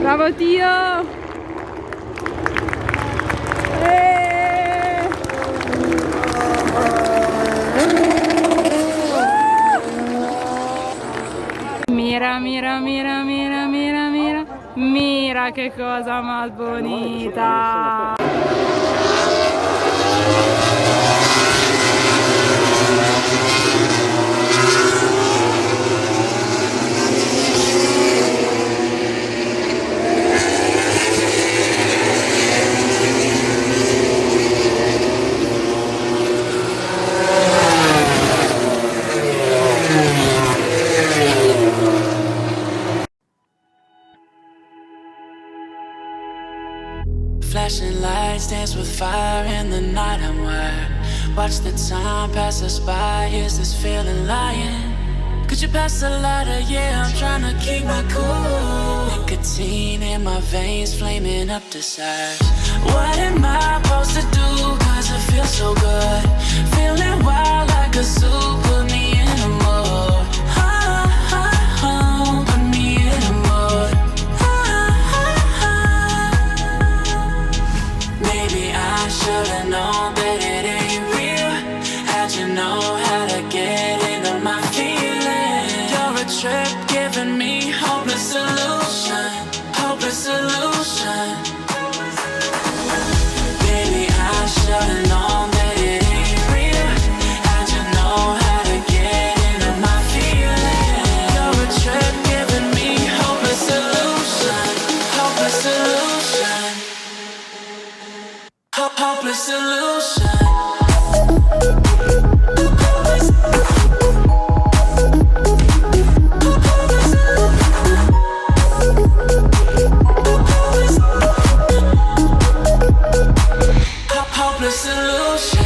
Bravo Tio! Mira, mira, mira, mira, mira, mira, mira che cosa más bonita! Flashing lights dance with fire in the night, I'm wired. Watch the time pass us by, is this feeling lying? Could you pass the lighter? Yeah, I'm trying to keep my cool. Nicotine in my veins, flaming up desires. What am I supposed to do? Cause it feels so good. Feeling wild like a zoo, put me in a mood. Put me in a mood. Maybe I should've known that it ain't real. How'd you know how to get into my feelings? You're a trip giving me hopeless solution. Hopeless solution. Baby, I should've known that it ain't real. How'd you know how to get into my feelings? You're a trip giving me hopeless solution. Hopeless solution. Hopeless solution. Hopeless solution.